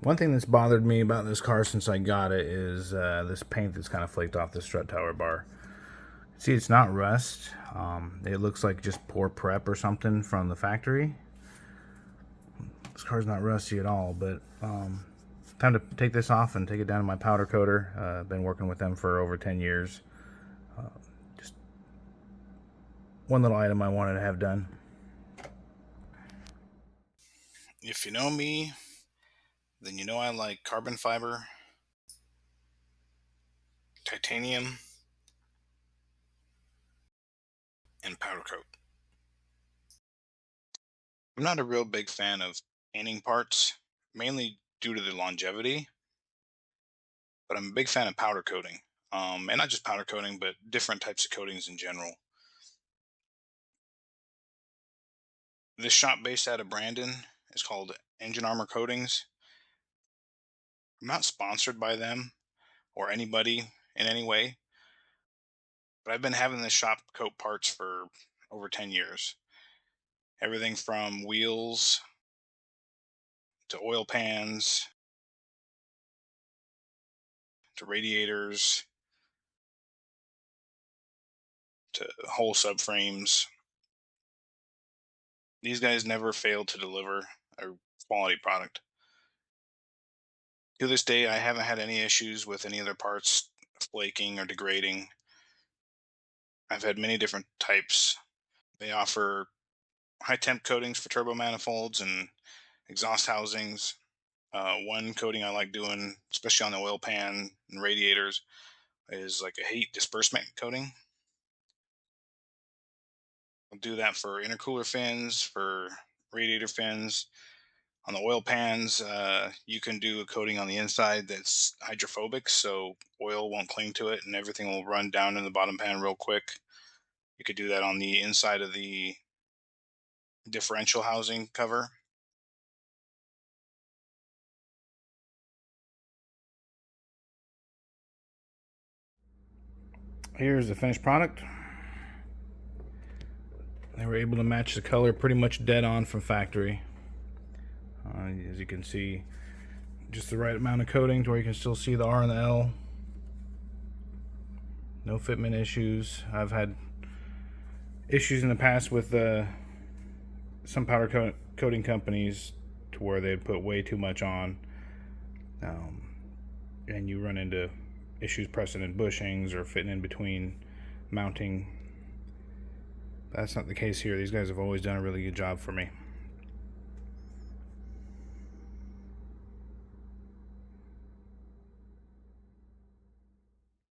One thing that's bothered me about this car since I got it is this paint that's kind of flaked off the strut tower bar. See, it's not rust. It looks like just poor prep or something from the factory. This car's not rusty at all, but time to take this off and take it down to my powder coater. I've been working with them for over 10 years. Just one little item I wanted to have done. If you know me, then you know I like carbon fiber, titanium, and powder coat. I'm not a real big fan of painting parts, mainly due to the longevity, but I'm a big fan of powder coating. And not just powder coating, but different types of coatings in general. This shop based out of Brandon is called Engine Armor Coatings. I'm not sponsored by them or anybody in any way, but I've been having this shop coat parts for over 10 years. Everything from wheels to oil pans to radiators to whole subframes. These guys never fail to deliver a quality product. To this day, I haven't had any issues with any of their parts flaking or degrading. I've had many different types. They offer high temp coatings for turbo manifolds and exhaust housings. One coating I like doing, especially on the oil pan and radiators, is like a heat disbursement coating. I'll do that for intercooler fins, for radiator fins. On the oil pans, you can do a coating on the inside that's hydrophobic, so oil won't cling to it and everything will run down in the bottom pan real quick. You could do that on the inside of the differential housing cover. Here's the finished product. They were able to match the color pretty much dead on from factory. As you can see, just the right amount of coating to where you can still see the R and the L. No fitment issues. I've had issues in the past with some powder coating companies to where they'd put way too much on, and you run into issues pressing in bushings or fitting in between mounting. That's not the case here. These guys have always done a really good job for me.